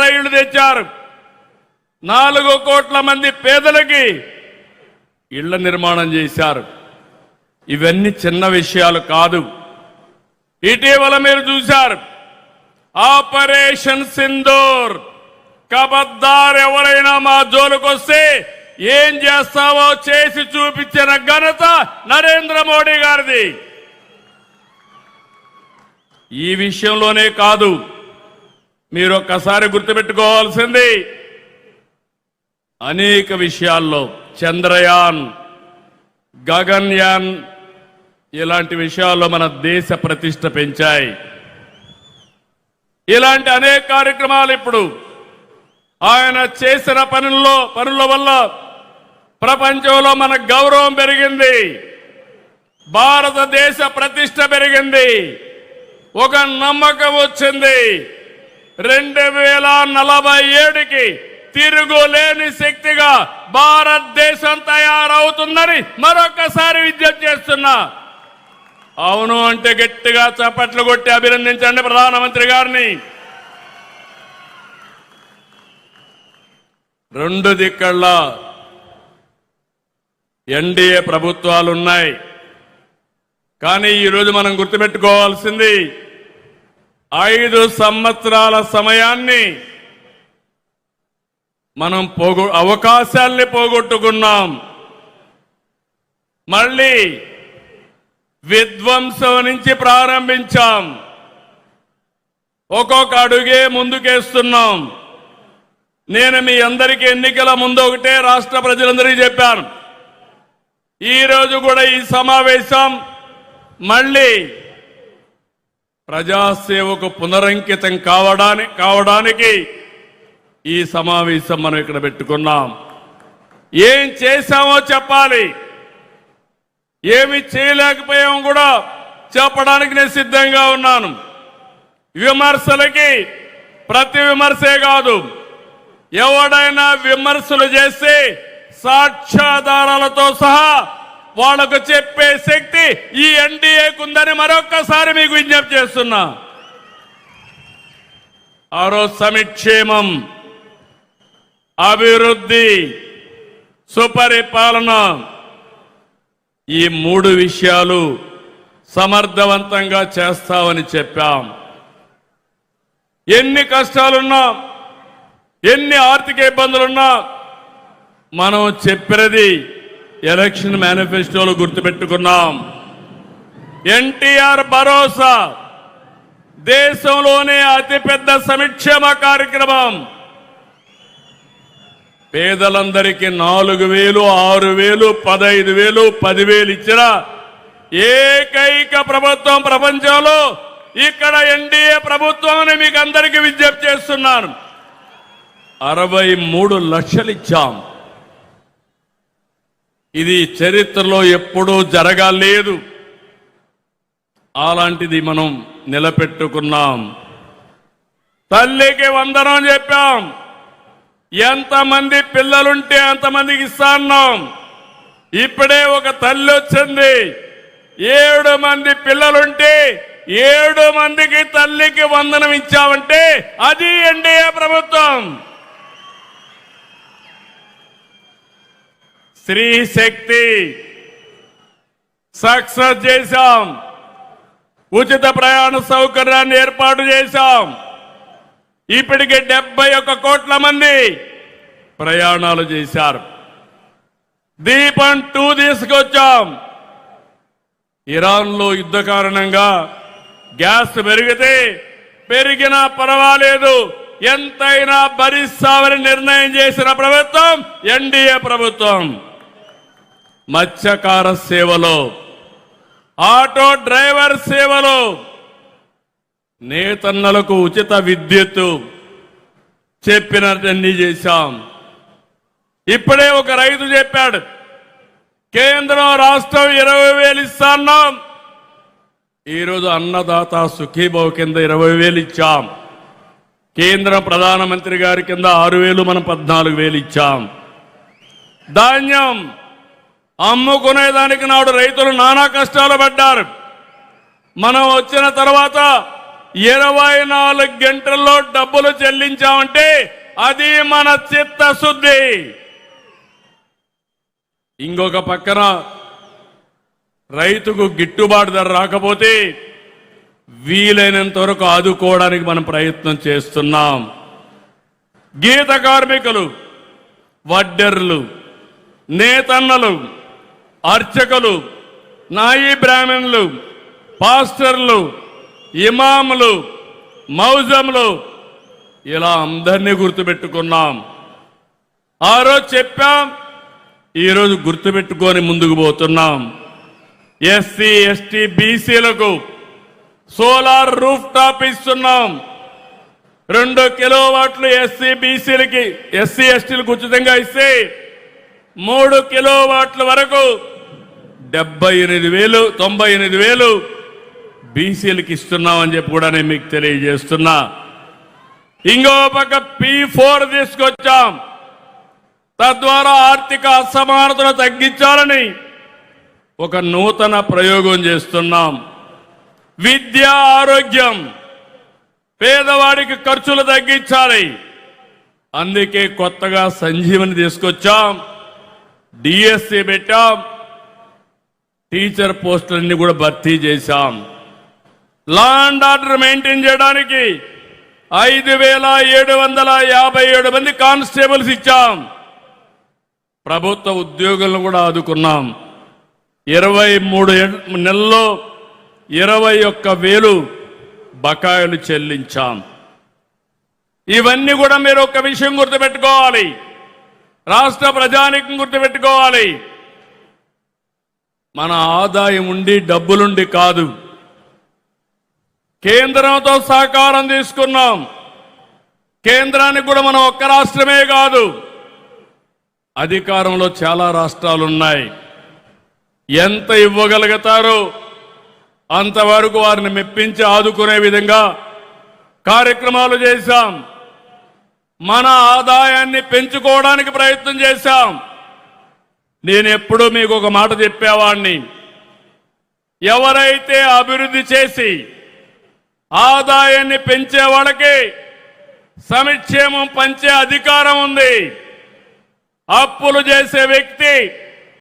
రైళ్లు తెచ్చారు. 4 కోట్ల మంది పేదలకి ఇళ్ల నిర్మాణం చేశారు. ఇవన్నీ చిన్న విషయాలు కాదు. ఇటీవల మీరు చూశారు ఆపరేషన్ సింధూర్. కబద్దార్ ఎవరైనా మా జోలుకొస్తే ఏం చేస్తావో చేసి చూపించిన ఘనత నరేంద్ర మోడీ గారిది. ఈ విషయంలోనే కాదు, మీరు ఒక్కసారి గుర్తుపెట్టుకోవాల్సింది అనేక విషయాల్లో చంద్రయాన్, గగన్యాన్ ఇలాంటి విషయాల్లో మన దేశ ప్రతిష్ట పెంచాయి. ఇలాంటి అనేక కార్యక్రమాలు ఇప్పుడు ఆయన చేసిన పనుల వల్ల ప్రపంచంలో మన గౌరవం పెరిగింది, భారతదేశ ప్రతిష్ట పెరిగింది, ఒక నమ్మకం వచ్చింది. 2047కి తిరుగులేని శక్తిగా భారతదేశం తయారవుతుందని మరొకసారి విజ్ఞప్తి చేస్తున్నా. అవును అంటే గట్టిగా చప్పట్లు కొట్టి అభినందించండి ప్రధానమంత్రి గారిని. 2 దిక్కల్లా ఎన్డీఏ ప్రభుత్వాలున్నాయి. కానీ ఈరోజు మనం గుర్తుపెట్టుకోవాల్సింది 5 సంవత్సరాల సమయాన్ని మనం అవకాశాల్ని పోగొట్టుకున్నాం. మళ్ళీ విధ్వంసం నుంచి ప్రారంభించాం. ఒక్కొక్క అడుగే ముందుకేస్తున్నాం. నేను మీ అందరికీ ఎన్నికల ముందు ఒకటే రాష్ట్ర ప్రజలందరికీ చెప్పాను. ఈరోజు కూడా ఈ సమావేశం మళ్ళీ ప్రజాసేవకు పునరంకితం కావడానికి ఈ సమావేశం మనం ఇక్కడ పెట్టుకున్నాం. ఏం చేశామో చెప్పాలి, ఏమి చేయలేకపోయామో కూడా చెప్పడానికి నేను సిద్ధంగా ఉన్నాను. విమర్శలకి ప్రతి విమర్శే కాదు, ఎవడైనా విమర్శలు చేస్తే సాక్ష్యాధారాలతో సహా వాళ్లకు చెప్పే శక్తి ఈ ఎన్డీఏకు ఉందని మరొక్కసారి మీకు విజ్ఞప్తి చేస్తున్నా. ఆ రోజు సంక్షేమం, అభివృద్ధి, సుపరిపాలన ఈ 3 విషయాలు సమర్థవంతంగా చేస్తామని చెప్పాం. ఎన్ని కష్టాలున్నా, ఎన్ని ఆర్థిక ఇబ్బందులున్నా మనం చెప్పినది ఎలక్షన్ మేనిఫెస్టోలో గుర్తుపెట్టుకున్నాం. ఎన్టీఆర్ భరోసా దేశంలోనే అతిపెద్ద సంక్షేమ కార్యక్రమం. పేదలందరికీ 4,000, 6,000, 15,000, 10,000 ఇచ్చిన ఏకైక ప్రభుత్వం ప్రపంచంలో ఇక్కడ ఎన్డీఏ ప్రభుత్వం అని మీకు అందరికీ విజ్ఞప్తి చేస్తున్నాను. 63 లక్షలు ఇచ్చాం. ఇది చరిత్రలో ఎప్పుడూ జరగలేదు. అలాంటిది మనం నిలబెట్టుకున్నాం. తల్లికి వందనం చెప్పాం. ఎంతమంది పిల్లలుంటే అంతమందికి ఇస్తాన్నాం. ఇప్పుడే ఒక తల్లి వచ్చింది, 7 మంది పిల్లలుంటే 7 మందికి తల్లికి వందనం ఇచ్చామంటే అది ఎన్డీఏ ప్రభుత్వం. స్త్రీ శక్తి సక్సెస్ చేశాం. ఉచిత ప్రయాణ సౌకర్యాన్ని ఏర్పాటు చేశాం. ఇప్పటికే 71 కోట్ల మంది ప్రయాణాలు చేశారు. దీపం 2 తీసుకొచ్చాం. ఇరాన్లో యుద్ధ కారణంగా గ్యాస్ పెరిగినా పర్వాలేదు, ఎంతైనా భరిస్తామని నిర్ణయం చేసిన ప్రభుత్వం ఎన్డీఏ ప్రభుత్వం. మత్స్యకార సేవలో, ఆటో డ్రైవర్ సేవలో, నేతన్నలకు ఉచిత విద్యుత్తు చెప్పినట్టు చేశాం. ఇప్పుడే ఒక రైతు చెప్పాడు, కేంద్రం రాష్ట్రం 20,000 ఇస్తాన్నాం. ఈరోజు అన్నదాత సుఖీభావ్ కింద 20,000 ఇచ్చాం. కేంద్ర ప్రధానమంత్రి గారి కింద 6,000, మనం 14,000 ఇచ్చాం. ధాన్యం అమ్ముకునేదానికి నాడు రైతులు నానా కష్టాలు పడ్డారు. మనం వచ్చిన తర్వాత 24 గంటల్లో డబ్బులు చెల్లించామంటే అది మన చిత్తశుద్ధి. ఇంకొక పక్కన రైతుకు గిట్టుబాటు ధర రాకపోతే వీలైనంత వరకు ఆదుకోవడానికి మనం ప్రయత్నం చేస్తున్నాం. గీత కార్మికులు, వడ్డెర్లు, నేతన్నలు, అర్చకులు, నాయి బ్రాహ్మణులు, పాస్టర్లు, ఇమాములు, మౌజములు, ఇలా అందరినీ గుర్తుపెట్టుకున్నాం. ఆ రోజు చెప్పాం, ఈరోజు గుర్తుపెట్టుకొని ముందుకు పోతున్నాం. ఎస్సీ, ఎస్టీ, బీసీలకు సోలార్ రూఫ్ టాప్ ఇస్తున్నాం. 2 కిలోవాట్లు ఎస్సీ బీసీలకి, ఎస్సీ ఎస్టీలకు ఉచితంగా ఇస్తే 3 కిలోవాట్ల వరకు 78,000, 98,000 బీసీలకు ఇస్తున్నామని చెప్పి కూడా నేను మీకు తెలియజేస్తున్నా. ఇంకో పక్క P4 తీసుకొచ్చాం. తద్వారా ఆర్థిక అసమానతను తగ్గించాలని ఒక నూతన ప్రయోగం చేస్తున్నాం. విద్య, ఆరోగ్యం, పేదవాడికి ఖర్చులు తగ్గించాలి. అందుకే కొత్తగా సంజీవని తీసుకొచ్చాం, డిఎస్సి పెట్టాం, టీచర్ పోస్టులన్నీ కూడా భర్తీ చేశాం. లా అండ్ ఆర్డర్ మెయింటైన్ చేయడానికి 5,757 మంది కానిస్టేబుల్స్ ఇచ్చాం. ప్రభుత్వ ఉద్యోగులను కూడా ఆదుకున్నాం. 23 నెలల్లో 21,000 బకాయిలు చెల్లించాం. ఇవన్నీ కూడా మీరు ఒక విషయం గుర్తుపెట్టుకోవాలి, రాష్ట్ర ప్రజానీకం గుర్తుపెట్టుకోవాలి. మన ఆదాయం ఉండి డబ్బులుండి కాదు, కేంద్రంతో సహకారం తీసుకున్నాం. కేంద్రానికి కూడా మనం ఒక్క రాష్ట్రమే కాదు, అధికారంలో చాలా రాష్ట్రాలు ఉన్నాయి. ఎంత ఇవ్వగలుగుతారో అంతవరకు వారిని మెప్పించి ఆదుకునే విధంగా కార్యక్రమాలు చేశాం. మన ఆదాయాన్ని పెంచుకోవడానికి ప్రయత్నం చేశాం. నేను ఎప్పుడూ మీకు ఒక మాట చెప్పేవాడిని, ఎవరైతే అభివృద్ధి చేసి ఆదాయాన్ని పెంచే వాళ్ళకి సంక్షేమం పంచే అధికారం ఉంది. అప్పులు చేసే వ్యక్తి